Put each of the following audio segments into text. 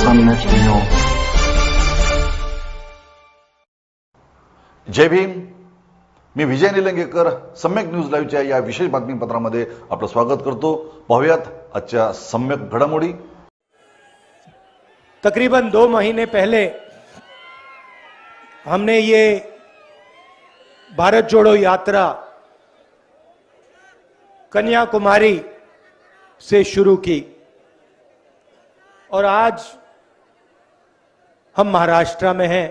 सम्यक न्यूज. जय भीम. मी विजय निलंगेकर. सम्यक न्यूज लाईव्हच्या या विशेष बातमीपत्रामध्ये आपलं स्वागत करतो. पाहूयात आजच्या सम्यक घडामोडी. तकरीबन 2 महीने पहले हमने ये भारत जोड़ो यात्रा कन्याकुमारी से शुरू की और आज हम महाराष्ट्र में हैं.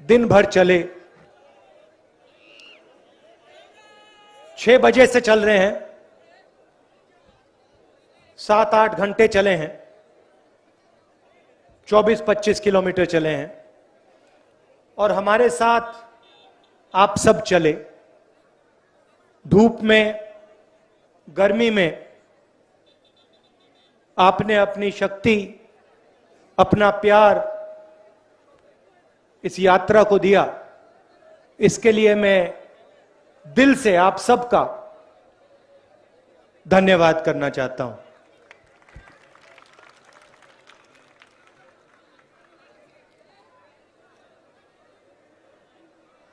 दिन भर चले, 6 बजे से चल रहे हैं, 7-8 घंटे चले हैं, 24-25 किलोमीटर चले हैं और हमारे साथ आप सब चले. धूप में, गर्मी में आपने अपनी शक्ति, अपना प्यार इस यात्रा को दिया. इसके लिए मैं दिल से आप सबका धन्यवाद करना चाहता हूं.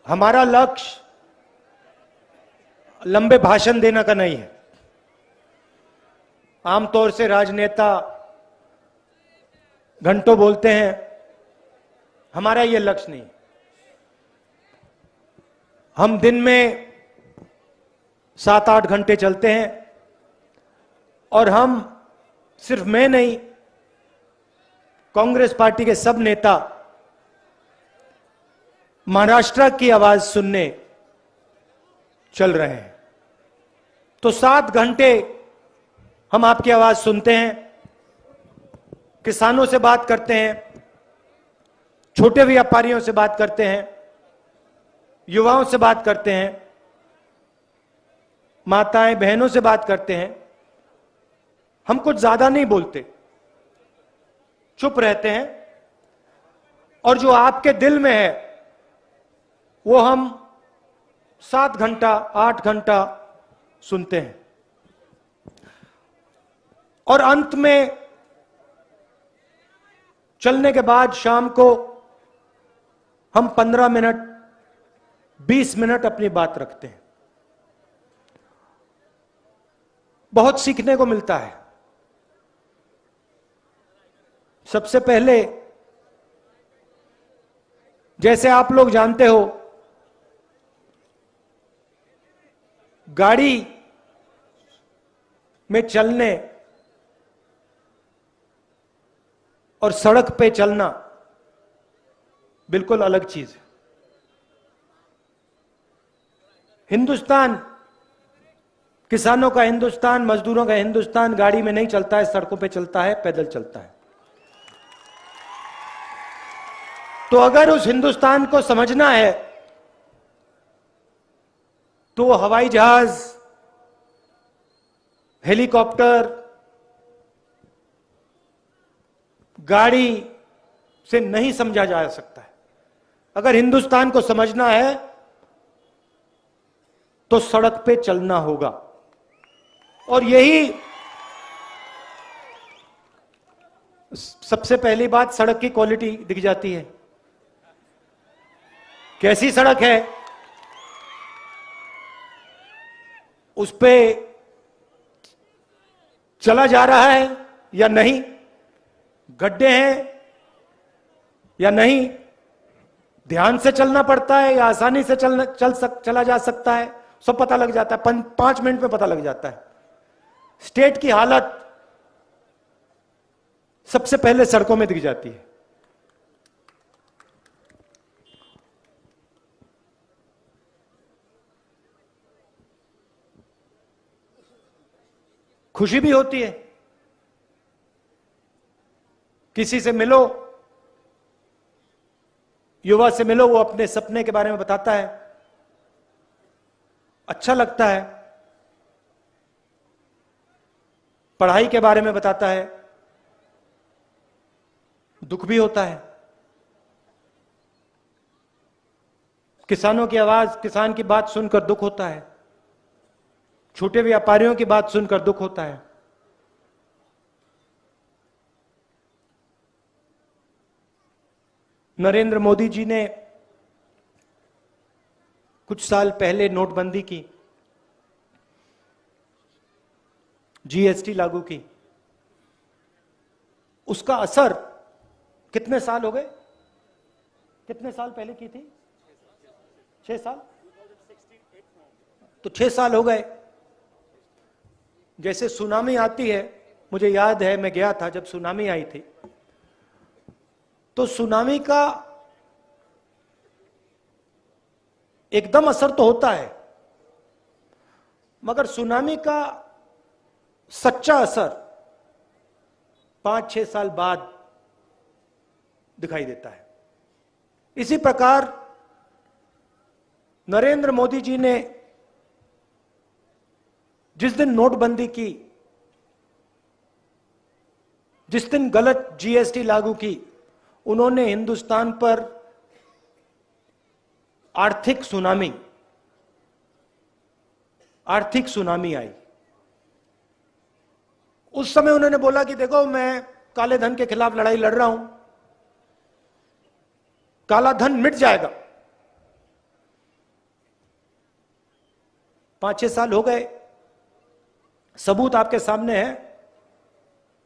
हमारा लक्ष्य लंबे भाषण देने का नहीं है. आमतौर से राजनेता घंटों बोलते हैं, हमारा यह लक्ष्य नहीं. हम दिन में 7-8 घंटे चलते हैं और हम, सिर्फ मैं नहीं, कांग्रेस पार्टी के सब नेता महाराष्ट्र की आवाज सुनने चल रहे हैं. तो 7 घंटे हम आपकी आवाज सुनते हैं, किसानों से बात करते हैं, छोटे व्यापारियों से बात करते हैं, युवाओं से बात करते हैं, माताएं बहनों से बात करते हैं. हम कुछ ज्यादा नहीं बोलते, चुप रहते हैं और जो आपके दिल में है वो हम 7 घंटा 8 घंटा सुनते हैं. और अंत में चलने के बाद शाम को हम 15 मिनट 20 मिनट अपनी बात रखते हैं. बहुत सीखने को मिलता है. सबसे पहले, जैसे आप लोग जानते हो, गाड़ी में चलने और सड़क पे चलना बिल्कुल अलग चीज है. हिंदुस्तान, किसानों का हिंदुस्तान, मजदूरों का हिंदुस्तान गाड़ी में नहीं चलता है, सड़कों पे चलता है, पैदल चलता है. तो अगर उस हिंदुस्तान को समझना है तो हवाई जहाज, हेलीकॉप्टर, गाड़ी से नहीं समझा जा सकता है. अगर हिंदुस्तान को समझना है तो सड़क पे चलना होगा. और यही सबसे पहली बात, सड़क की क्वालिटी दिख जाती है. कैसी सड़क है, उस पे चला जा रहा है या नहीं, गड्ढे हैं या नहीं, ध्यान से चलना पड़ता है या आसानी से चला जा सकता है, सब पता लग जाता है. 5 मिनट में पता लग जाता है. स्टेट की हालत सबसे पहले सड़कों में दिख जाती है. खुशी भी होती है. किसी से मिलो, युवा से मिलो, वो अपने सपने के बारे में बताता है, अच्छा लगता है. पढ़ाई के बारे में बताता है, दुख भी होता है. किसानों की आवाज, किसान की बात सुनकर दुख होता है. छोटे व्यापारियों की बात सुनकर दुख होता है. नरेंद्र मोदी जी ने कुछ साल पहले नोटबंदी की, जीएसटी लागू की। उसका असर कितने साल हो गए? कितने साल पहले की थी? 6 साल। तो 6 साल हो गए। जैसे सुनामी आती है, मुझे याद है मैं गया था जब सुनामी आई थी, तो सुनामी का एकदम असर तो होता है, मगर सुनामी का सच्चा असर 5-6 साल बाद दिखाई देता है। इसी प्रकार नरेंद्र मोदी जी ने जिस दिन नोटबंदी की, जिस दिन गलत जीएसटी लागू की, उन्होंने हिंदुस्तान पर आर्थिक सुनामी आई। उस समय उन्होंने बोला कि देखो, मैं काले धन के खिलाफ लड़ाई लड़ रहा हूं, काला धन मिट जाएगा। 5-6 साल हो गए, सबूत आपके सामने है,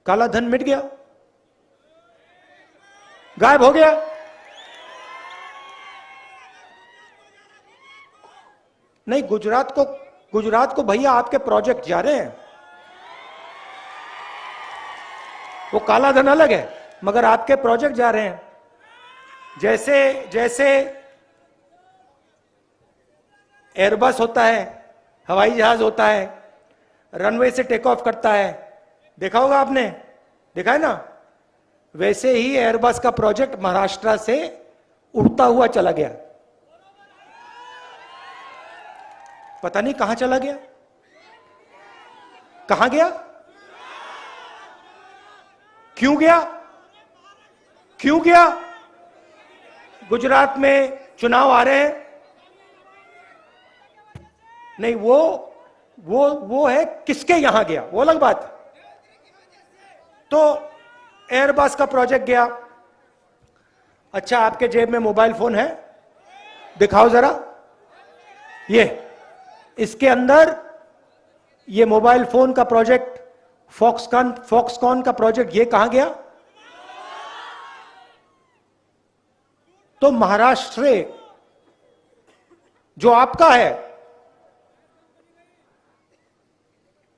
काला धन मिट गया, गायब हो गया। नहीं, गुजरात को भैया आपके प्रोजेक्ट जा रहे हैं, वो काला धन अलग है, मगर आपके प्रोजेक्ट जा रहे हैं। जैसे एयरबस होता है, हवाई जहाज होता है, रनवे से टेक ऑफ करता है, देखा होगा आपने, देखा है ना? वैसे ही एयरबस का प्रोजेक्ट महाराष्ट्र से उड़ता हुआ चला गया, पता नहीं कहां चला गया, कहां गया, क्यों गया, क्यों गया? गुजरात में चुनाव आ रहे हैं, नहीं वो है किसके यहां गया, वो अलग बात है। तो एयरबस का प्रोजेक्ट गया। अच्छा, आपके जेब में मोबाइल फोन है, दिखाओ जरा, ये इसके अंदर ये मोबाइल फोन का प्रोजेक्ट, फॉक्सकॉन का प्रोजेक्ट, ये कहां गया? तो महाराष्ट्र जो आपका है,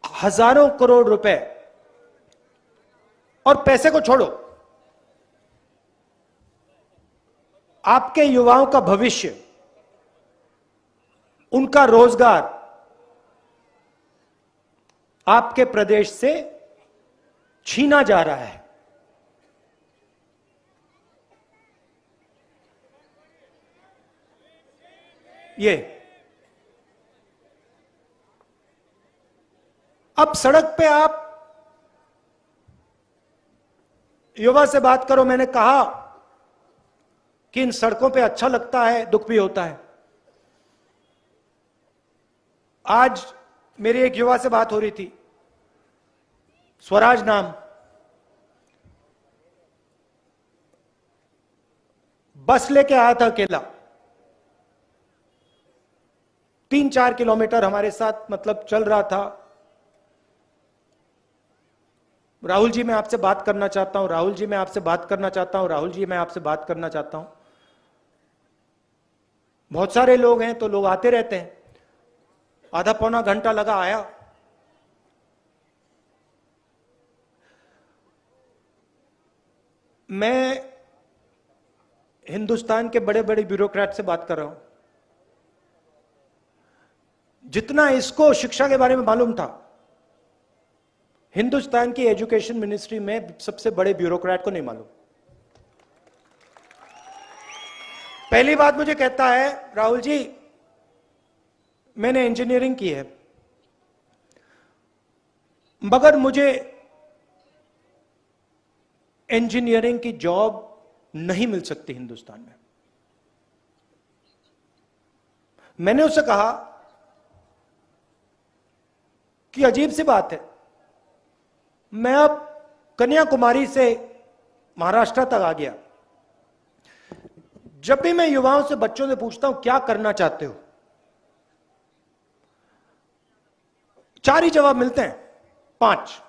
हजारों करोड़ रुपए, और पैसे को छोड़ो, आपके युवाओं का भविष्य, उनका रोजगार आपके प्रदेश से छीना जा रहा है। ये अब सड़क पे आप युवा से बात करो, मैंने कहा कि इन सड़कों पे अच्छा लगता है, दुख भी होता है। आज मेरी एक युवा से बात हो रही थी, स्वराज नाम, बस लेके आया था अकेला, 3-4 किलोमीटर हमारे साथ मतलब चल रहा था। राहुल जी मैं आपसे बात करना चाहता हूं, राहुल जी मैं आपसे बात करना चाहता हूं, राहुल जी मैं आपसे बात करना चाहता हूं। बहुत सारे लोग हैं तो लोग आते रहते हैं। आधा पौना घंटा लगा, आया। मैं हिंदुस्तान के बड़े बड़े ब्यूरोक्रेट से बात कर रहा हूं। जितना इसको शिक्षा के बारे में मालूम था, हिंदुस्तान की एजुकेशन मिनिस्ट्री में सबसे बड़े ब्यूरोक्रेट को नहीं मालूम। पहली बात मुझे कहता है, राहुल जी मैंने इंजीनियरिंग की है, मगर मुझे इंजीनियरिंग की जॉब नहीं मिल सकती हिंदुस्तान में। मैंने उससे कहा कि अजीब सी बात है, मैं अब कन्याकुमारी से महाराष्ट्र तक आ गया, जब भी मैं युवाओं से, बच्चों से पूछता हूं क्या करना चाहते हो, 4 ही जवाब मिलते हैं, 5।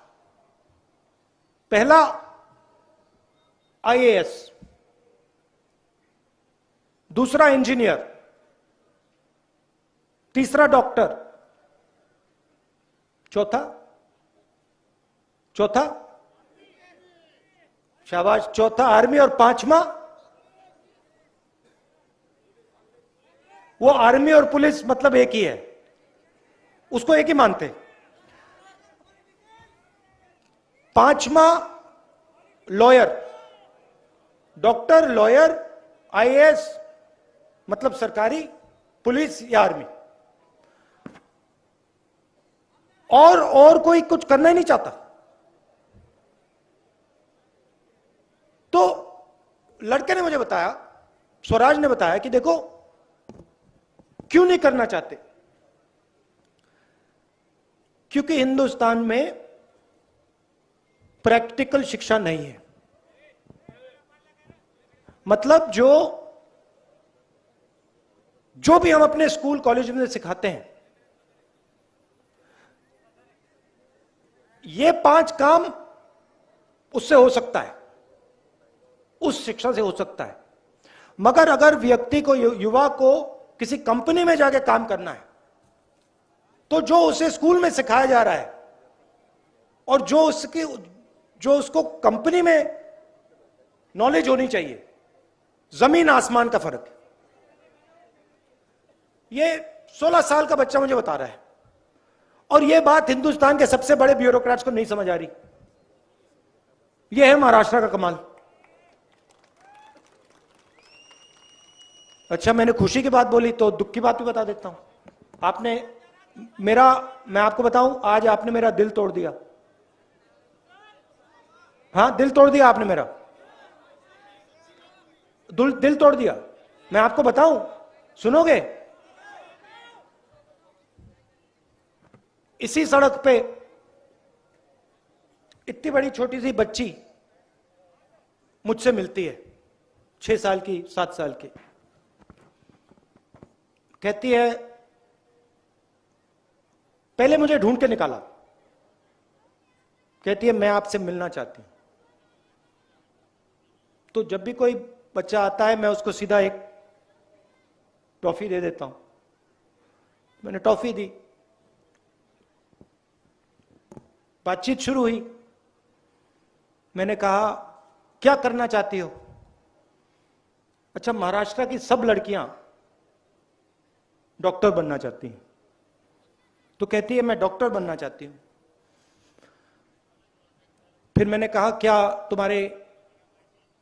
पहला आईएएस, दूसरा इंजीनियर, तीसरा डॉक्टर, चौथा शाबाश, चौथा आर्मी, और 5वां वो आर्मी और पुलिस मतलब एक ही है, उसको एक ही मानते। 5वां लॉयर, डॉक्टर, लॉयर, आईएएस मतलब सरकारी, पुलिस या आर्मी, और कोई कुछ करना ही नहीं चाहता। तो लड़के ने मुझे बताया, स्वराज ने बताया कि देखो क्यों नहीं करना चाहते, क्योंकि हिंदुस्तान में प्रैक्टिकल शिक्षा नहीं है। मतलब जो भी हम अपने स्कूल कॉलेज में सिखाते हैं, ये 5 काम उससे हो सकता है, उस शिक्षा से हो सकता है। मगर अगर व्यक्ति को, युवा को किसी कंपनी में जाके काम करना है, तो जो उसे स्कूल में सिखाया जा रहा है और जो उसको कंपनी में नॉलेज होनी चाहिए, जमीन आसमान का फर्क है। ये 16 साल का बच्चा मुझे बता रहा है, और यह बात हिंदुस्तान के सबसे बड़े ब्यूरोक्रेट्स को नहीं समझ आ रही। यह है महाराष्ट्र का कमाल। अच्छा, मैंने खुशी की बात बोली तो दुख की बात भी बता देता हूं। मैं आपको बताऊं, आज आपने मेरा दिल तोड़ दिया। हाँ, दिल तोड़ दिया आपने मेरा, दिल तोड़ दिया। मैं आपको बताऊं, सुनोगे? इसी सड़क पे इतनी बड़ी छोटी सी बच्ची मुझसे मिलती है, 6 साल की, 7 साल की। कहती है, पहले मुझे ढूंढ के निकाला, कहती है मैं आपसे मिलना चाहती हूं। तो जब भी कोई बच्चा आता है, मैं उसको सीधा एक टॉफी दे देता हूं। मैंने टॉफी दी, बातचीत शुरू हुई। मैंने कहा क्या करना चाहती हो? अच्छा, महाराष्ट्र की सब लड़कियां डॉक्टर बनना चाहती हैं। तो कहती है मैं डॉक्टर बनना चाहती हूं। फिर मैंने कहा क्या तुम्हारे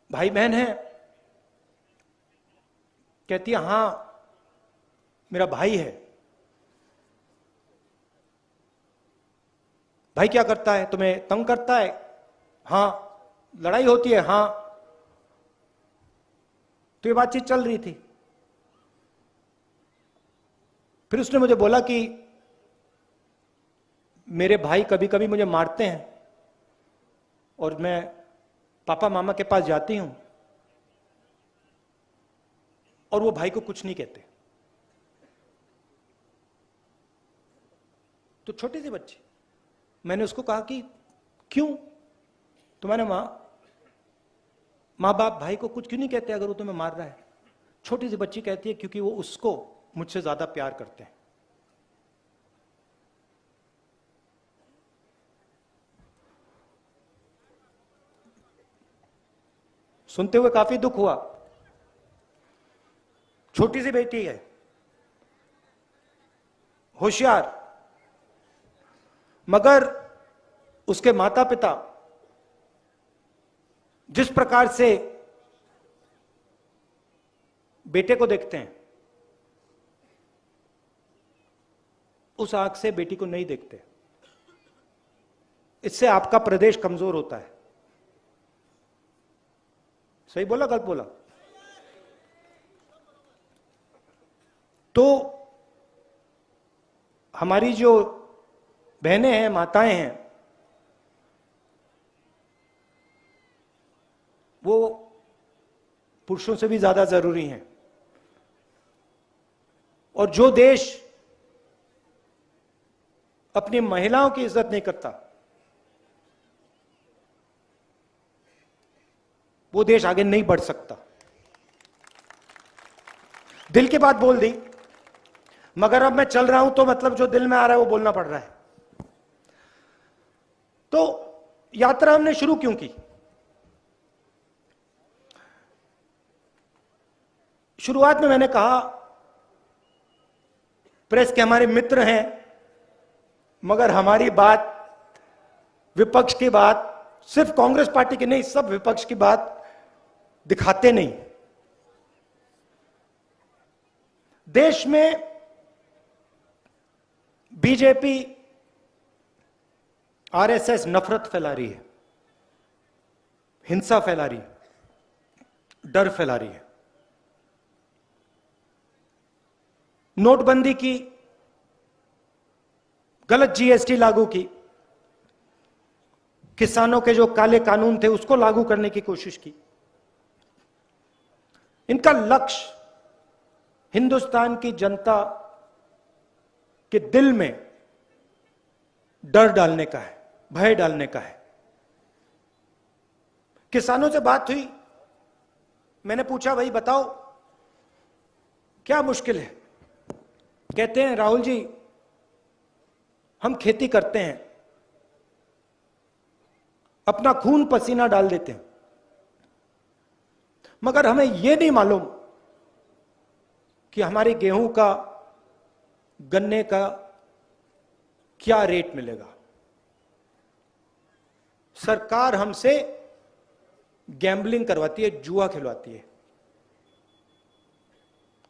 भाई बहन हैं? कहती है हां, मेरा भाई है। भाई क्या करता है? तुम्हें तंग करता है? हां। लड़ाई होती है? हां। तो ये बातचीत चल रही थी। फिर उसने मुझे बोला कि मेरे भाई कभी कभी मुझे मारते हैं और मैं पापा मामा के पास जाती हूं और वो भाई को कुछ नहीं कहते। तो छोटी सी बच्ची, मैंने उसको कहा कि क्यों तुम्हारे माँ बाप भाई को कुछ क्यों नहीं कहते अगर वो तुम्हें मार रहा है? छोटी सी बच्ची कहती है क्योंकि वो उसको मुझसे ज्यादा प्यार करते हैं। सुनते हुए काफी दुख हुआ। छोटी सी बेटी है, होशियार, मगर उसके माता पिता जिस प्रकार से बेटे को देखते हैं, उस आंख से बेटी को नहीं देखते। इससे आपका प्रदेश कमजोर होता है। सही बोला, गलत बोला? तो हमारी जो बहनें हैं, माताएं हैं, वो पुरुषों से भी ज्यादा जरूरी हैं। और जो देश अपनी महिलाओं की इज्जत नहीं करता, वो देश आगे नहीं बढ़ सकता। दिल की बात बोल दी, मगर अब मैं चल रहा हूं तो मतलब जो दिल में आ रहा है वो बोलना पड़ रहा है। तो यात्रा हमने शुरू क्यों की? शुरुआत में मैंने कहा प्रेस के हमारे मित्र हैं, मगर हमारी बात, विपक्ष की बात, सिर्फ कांग्रेस पार्टी की नहीं, सब विपक्ष की बात दिखाते नहीं। देश में बीजेपी, आरएसएस नफरत फैला रही है, हिंसा फैला रही है, डर फैला रही है। नोटबंदी की, गलत जीएसटी लागू की, किसानों के जो काले कानून थे उसको लागू करने की कोशिश की। इनका लक्ष्य हिंदुस्तान की जनता के दिल में डर डालने का है, भय डालने का है। किसानों से बात हुई, मैंने पूछा भाई बताओ क्या मुश्किल है? कहते हैं राहुल जी हम खेती करते हैं, अपना खून पसीना डाल देते हैं, मगर हमें यह नहीं मालूम कि हमारे गेहूं का, गन्ने का क्या रेट मिलेगा। सरकार हमसे गैम्बलिंग करवाती है, जुआ खिलवाती है।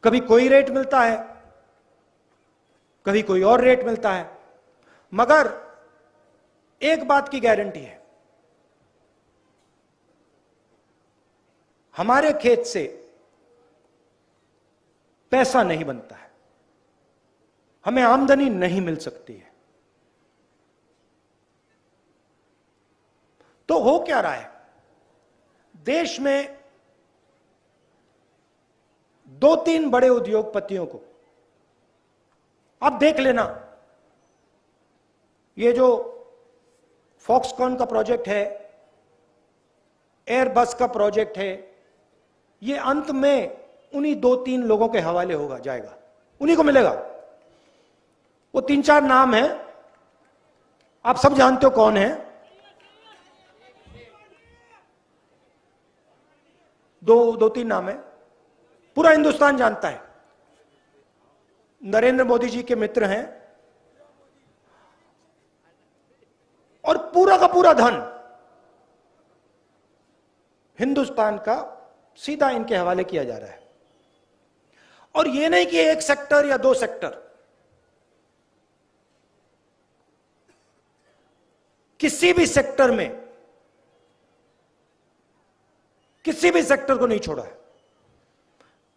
कभी कोई रेट मिलता है, कभी कोई और रेट मिलता है, मगर एक बात की गारंटी है, हमारे खेत से पैसा नहीं बनता है, हमें आमदनी नहीं मिल सकती है। तो हो क्या रहा है? देश में 2-3 बड़े उद्योगपतियों को, आप देख लेना, ये जो फॉक्सकॉन का प्रोजेक्ट है, एयरबस का प्रोजेक्ट है, ये अंत में उन्हीं 2-3 लोगों के हवाले होगा, जाएगा, उन्हीं को मिलेगा। वो 3-4 नाम हैं, आप सब जानते हो कौन है। दो तीन नाम है, पूरा हिंदुस्तान जानता है। नरेंद्र मोदी जी के मित्र हैं और पूरा का पूरा धन हिंदुस्तान का सीधा इनके हवाले किया जा रहा है। और यह नहीं कि एक सेक्टर या 2 सेक्टर, किसी भी सेक्टर में, किसी भी सेक्टर को नहीं छोड़ा है।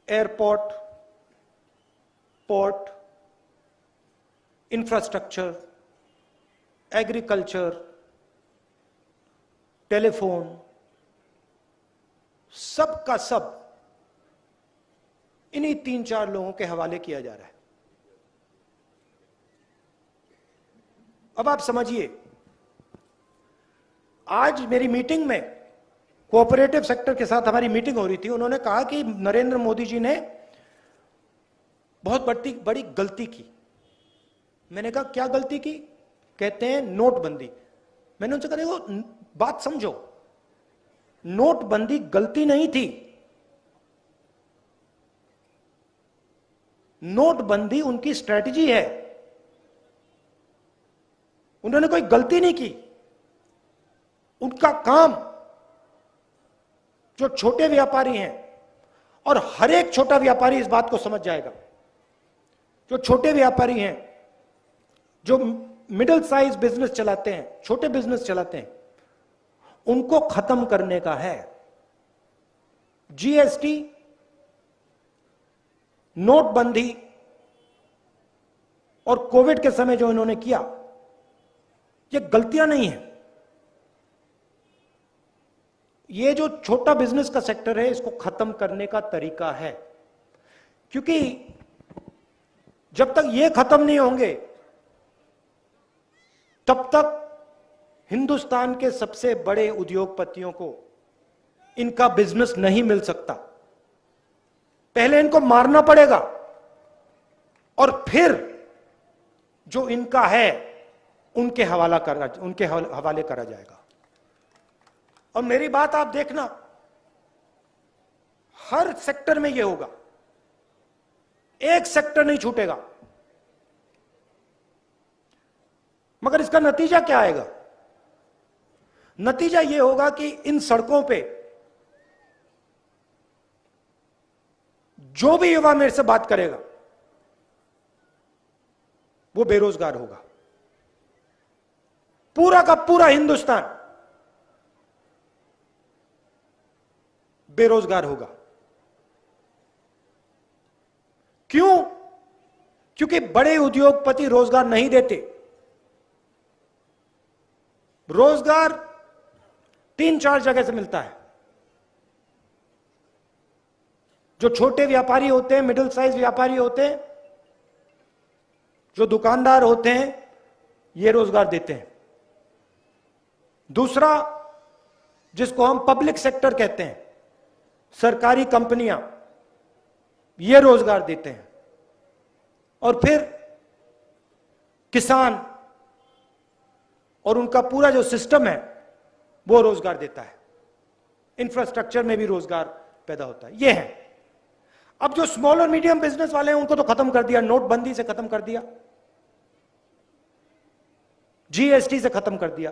Airport, port, infrastructure, agriculture, telephone, सब का सब इन्हीं 3-4 लोगों के हवाले किया जा रहा है। अब आप समझिए, आज मेरी मीटिंग में कोऑपरेटिव सेक्टर के साथ हमारी मीटिंग हो रही थी, उन्होंने कहा कि नरेंद्र मोदी जी ने बहुत बड़ी गलती की। मैंने कहा क्या गलती की? कहते हैं नोटबंदी। मैंने उनसे कहा देखो बात समझो, नोटबंदी गलती नहीं थी, नोटबंदी उनकी स्ट्रेटजी है, उन्होंने कोई गलती नहीं की। उनका काम, जो छोटे व्यापारी हैं, और हर एक छोटा व्यापारी इस बात को समझ जाएगा, जो छोटे व्यापारी हैं, जो मिडिल साइज बिजनेस चलाते हैं, छोटे बिजनेस चलाते हैं, उनको खत्म करने का है। जीएसटी, नोटबंदी और कोविड के समय जो इन्होंने किया, ये गलतियां नहीं है, ये जो छोटा बिजनेस का सेक्टर है इसको खत्म करने का तरीका है, क्योंकि जब तक ये खत्म नहीं होंगे तब तक हिंदुस्तान के सबसे बड़े उद्योगपतियों को इनका बिजनेस नहीं मिल सकता। पहले इनको मारना पड़ेगा और फिर जो इनका है उनके हवाले करा जाएगा। और मेरी बात आप देखना, हर सेक्टर में यह होगा, एक सेक्टर नहीं छूटेगा। मगर इसका नतीजा क्या आएगा? नतीजा यह होगा कि इन सड़कों पे जो भी युवा मेरे से बात करेगा वो बेरोजगार होगा। पूरा का पूरा हिंदुस्तान बेरोजगार होगा। क्यों? क्योंकि बड़े उद्योगपति रोजगार नहीं देते। रोजगार 3-4 जगह से मिलता है। जो छोटे व्यापारी होते हैं, मिडिल साइज व्यापारी होते हैं, जो दुकानदार होते हैं, ये रोजगार देते हैं। दूसरा, जिसको हम पब्लिक सेक्टर कहते हैं, सरकारी कंपनियां, ये रोजगार देते हैं। और फिर किसान और उनका पूरा जो सिस्टम है वो रोजगार देता है। इंफ्रास्ट्रक्चर में भी रोजगार पैदा होता है। ये है। अब जो स्मॉल और मीडियम बिजनेस वाले हैं उनको तो खत्म कर दिया, नोटबंदी से खत्म कर दिया, जीएसटी से खत्म कर दिया।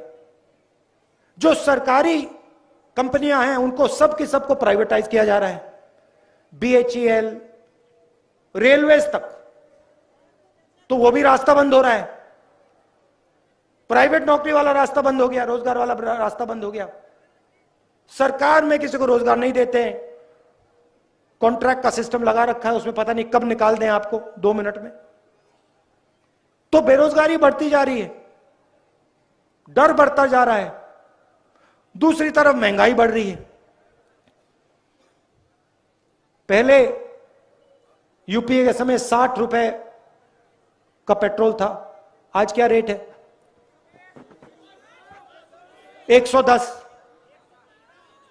जो सरकारी कंपनियां हैं उनको सब की सबको प्राइवेटाइज किया जा रहा है। बीएचईएल, रेलवेज तक, तो वो भी रास्ता बंद हो रहा है। प्राइवेट नौकरी वाला रास्ता बंद हो गया, रोजगार वाला रास्ता बंद हो गया। सरकार में किसी को रोजगार नहीं देते हैं, कॉन्ट्रैक्ट का सिस्टम लगा रखा है, उसमें पता नहीं कब निकाल दें आपको 2 मिनट में। तो बेरोजगारी बढ़ती जा रही है, डर बढ़ता जा रहा है। दूसरी तरफ महंगाई बढ़ रही है। पहले यूपीए के समय 60 रुपए का पेट्रोल था, आज क्या रेट है? 110।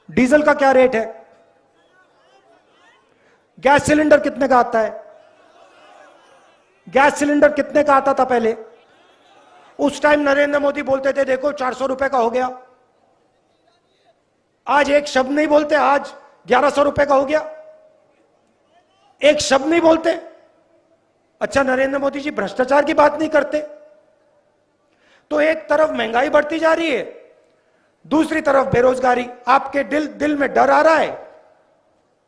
डीजल का क्या रेट है? गैस सिलेंडर कितने का आता है? गैस सिलेंडर कितने का आता था पहले? उस टाइम नरेंद्र मोदी बोलते थे देखो 400 रुपए का हो गया। आज एक शब्द नहीं बोलते, आज 1100 रुपए का हो गया। एक शब्द नहीं बोलते। अच्छा, नरेंद्र मोदी जी भ्रष्टाचार की बात नहीं करते। तो एक तरफ महंगाई बढ़ती जा रही है, दूसरी तरफ बेरोजगारी। आपके दिल में डर आ रहा है,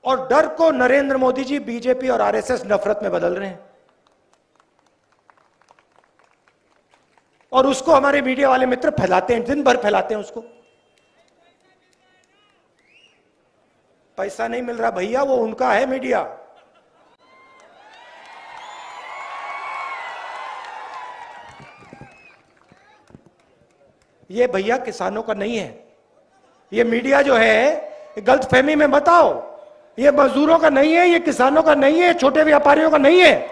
और डर को नरेंद्र मोदी जी, बीजेपी और आरएसएस नफरत में बदल रहे हैं। और उसको हमारे मीडिया वाले मित्र फैलाते हैं, दिन भर फैलाते हैं उसको। पैसा नहीं मिल रहा भैया, वो उनका है मीडिया। ये भैया किसानों का नहीं है। ये मीडिया जो है, गलतफहमी में मत आओ, ये मजदूरों का नहीं है, ये किसानों का नहीं है, छोटे व्यापारियों का नहीं है।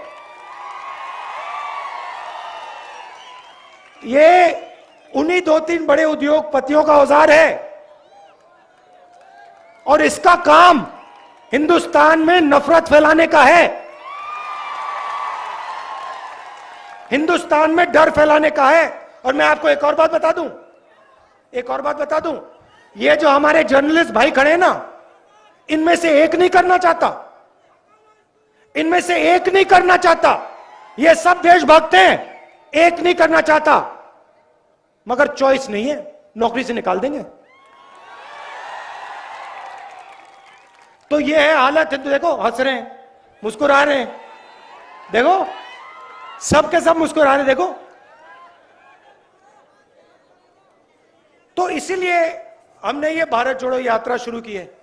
ये उन्हीं 2-3 बड़े उद्योगपतियों का औजार है। और इसका काम हिंदुस्तान में नफरत फैलाने का है, हिंदुस्तान में डर फैलाने का है। और मैं आपको एक और बात बता दूं, ये जो हमारे जर्नलिस्ट भाई खड़े हैं ना, इनमें से एक नहीं करना चाहता, ये सब देशभक्त हैं, एक नहीं करना चाहता, मगर चॉइस नहीं है, नौकरी से निकाल देंगे। तो ये है हालत। देखो, हंस रहे हैं, मुस्कुरा रहे हैं, देखो सब के सब मुस्कुरा रहे, देखो। तो इसीलिए हमने ये भारत जोड़ो यात्रा शुरू की है।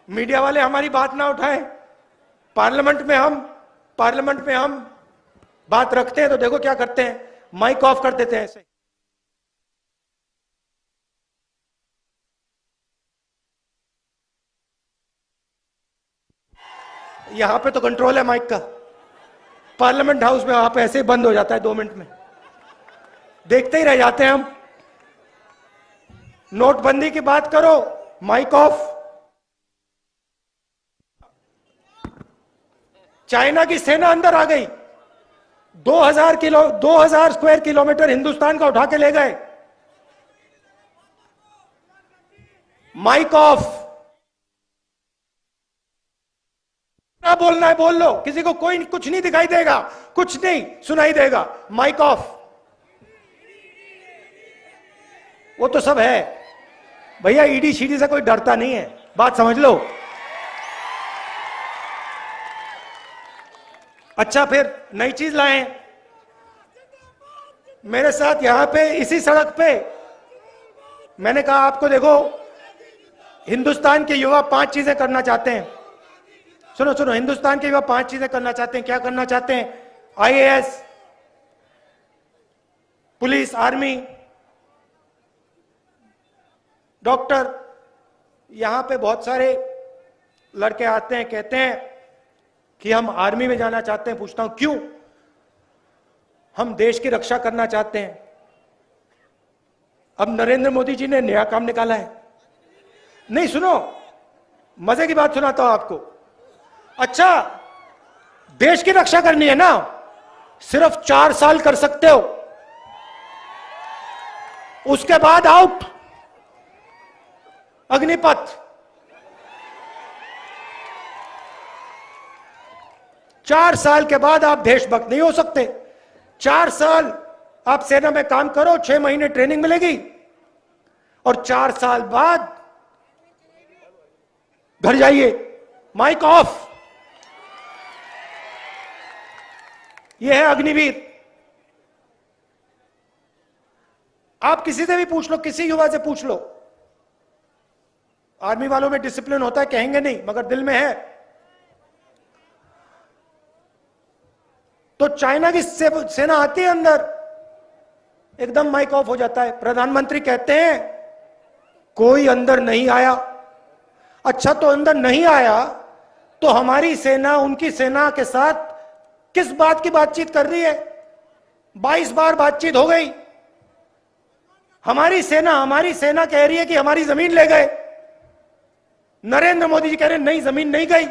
मीडिया वाले हमारी बात ना उठाएं, पार्लियामेंट में हम बात रखते हैं तो देखो क्या करते हैं, माइक ऑफ कर देते हैं ऐसे। यहां पे तो कंट्रोल है माइक का, पार्लियामेंट हाउस में वहां पे ऐसे ही बंद हो जाता है 2 मिनट में, देखते ही रह जाते हैं हम। नोटबंदी की बात करो, माइक ऑफ। चाइना की सेना अंदर आ गई, 2000 स्क्वायर किलोमीटर हिंदुस्तान का उठा के ले गए, माइक ऑफ। ना बोलना है बोल लो, किसी को कोई कुछ नहीं दिखाई देगा, कुछ नहीं सुनाई देगा, माइक ऑफ। वो तो सब है भैया, ईडी शीडी से कोई डरता नहीं है, बात समझ लो। अच्छा, फिर नई चीज लाए मेरे साथ यहां पे इसी सड़क पे। मैंने कहा आपको देखो, हिंदुस्तान के युवा 5 चीजें करना चाहते हैं। सुनो सुनो, हिंदुस्तान के युवा 5 चीजें करना चाहते हैं। क्या करना चाहते हैं? IAS, police, army, doctor. यहां पे बहुत सारे लड़के आते हैं, कहते हैं कि हम आर्मी में जाना चाहते हैं। पूछता हूं क्यों? हम देश की रक्षा करना चाहते हैं। अब नरेंद्र मोदी जी ने नया काम निकाला है। नहीं, सुनो, मजे की बात सुनाता हूं आपको। अच्छा, देश की रक्षा करनी है ना, सिर्फ 4 साल कर सकते हो, उसके बाद आउट, अग्निपथ। 4 साल के बाद आप देशभक्त नहीं हो सकते। 4 साल आप सेना में काम करो, 6 महीने ट्रेनिंग मिलेगी, और 4 साल बाद घर जाइए, माइक ऑफ। यह है अग्निवीर। आप किसी से भी पूछ लो, किसी युवा से पूछ लो, आर्मी वालों में डिसिप्लिन होता है कहेंगे नहीं, मगर दिल में है। तो चाइना की सेना आती है अंदर, एकदम माइक ऑफ हो जाता है। प्रधानमंत्री कहते हैं कोई अंदर नहीं आया। अच्छा, तो अंदर नहीं आया तो हमारी सेना उनकी सेना के साथ किस बात की बातचीत कर रही है? 22 बार बातचीत हो गई। हमारी सेना कह रही है कि हमारी जमीन ले गए। नरेंद्र मोदी जी कह रहे हैं नहीं, जमीन नहीं गई।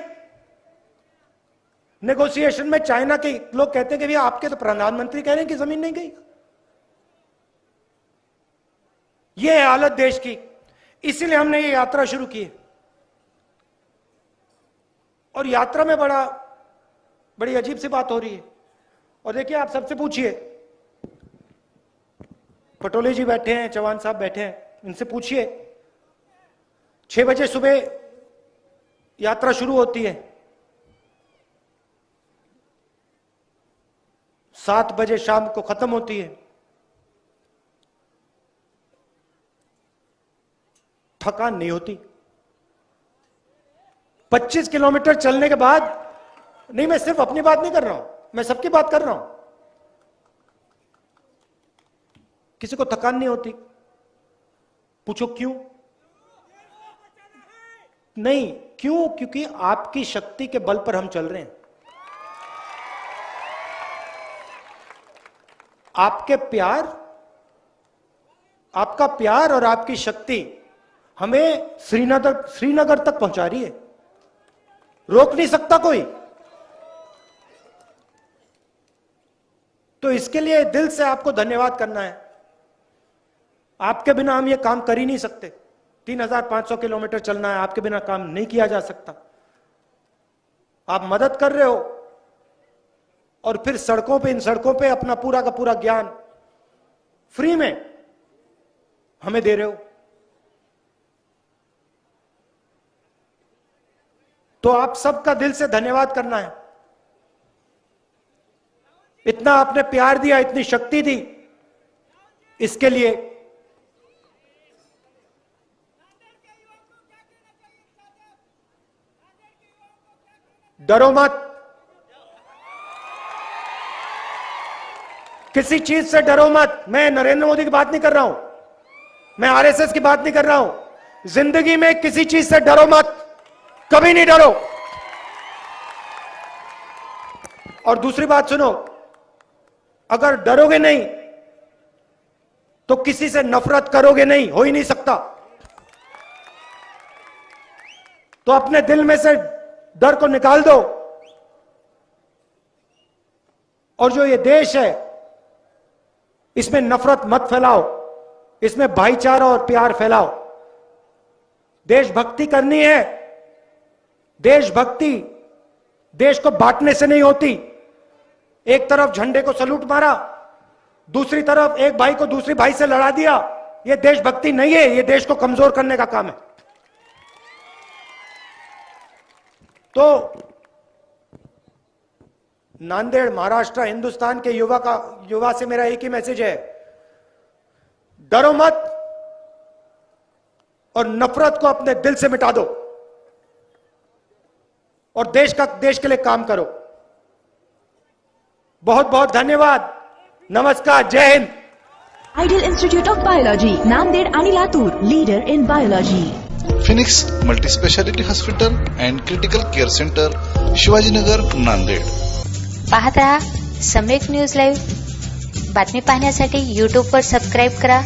नेगोशिएशन में चाइना के लोग कहते हैं कि भैया आपके तो प्रधानमंत्री कह रहे हैं कि जमीन नहीं गई। यह है हालत देश की। इसीलिए हमने ये यात्रा शुरू की है। और यात्रा में बड़ी अजीब सी बात हो रही है। और देखिए, आप सबसे पूछिए, पटोले जी बैठे हैं, चौहान साहब बैठे हैं, इनसे पूछिए। 6 बजे सुबह यात्रा शुरू होती है, 7 बजे शाम को खत्म होती है। थकान नहीं होती। 25 किलोमीटर चलने के बाद, नहीं, मैं सिर्फ अपनी बात नहीं कर रहा हूं, मैं सबकी बात कर रहा हूं। किसी को थकान नहीं होती। पूछो क्यों? नहीं, क्यों? क्योंकि आपकी शक्ति के बल पर हम चल रहे हैं। आपका प्यार और आपकी शक्ति हमें श्रीनगर तक पहुंचा रही है। रोक नहीं सकता कोई। तो इसके लिए दिल से आपको धन्यवाद करना है। आपके बिना हम ये काम कर ही नहीं सकते। 3500 किलोमीटर चलना है, आपके बिना काम नहीं किया जा सकता। आप मदद कर रहे हो, और फिर इन सड़कों पे अपना पूरा का पूरा ज्ञान फ्री में हमें दे रहे हो। तो आप सबका दिल से धन्यवाद करना है। इतना आपने प्यार दिया, इतनी शक्ति दी, इसके लिए डरो मत। किसी चीज से डरो मत। मैं नरेंद्र मोदी की बात नहीं कर रहा हूं, मैं आरएसएस की बात नहीं कर रहा हूं। जिंदगी में किसी चीज से डरो मत, कभी नहीं डरो। और दूसरी बात सुनो, अगर डरोगे नहीं तो किसी से नफरत करोगे नहीं, हो ही नहीं सकता। तो अपने दिल में से डर को निकाल दो और जो ये देश है इसमें नफरत मत फैलाओ, इसमें भाईचारा और प्यार फैलाओ। देशभक्ति करनी है। देशभक्ति देश को बांटने से नहीं होती। एक तरफ झंडे को सलूट मारा, दूसरी तरफ एक भाई को दूसरी भाई से लड़ा दिया, यह देशभक्ति नहीं है, यह देश को कमजोर करने का काम है। तो नांदेड़, महाराष्ट्र, हिंदुस्तान के युवा से मेरा एक ही मैसेज है, डरो मत और नफरत को अपने दिल से मिटा दो और देश के लिए काम करो। बहुत बहुत धन्यवाद। नमस्कार, Jai Hind. Ideal institute of biology, Nanded आणि Latur, leader in biology. Phoenix multispeciality hospital and critical care centre, Shivajinagar, Nanded. पाहत रहा सम्यक न्यूज लाईव्ह. बातमी पाहण्यासाठी यूट्यूबवर सबस्क्राईब करा.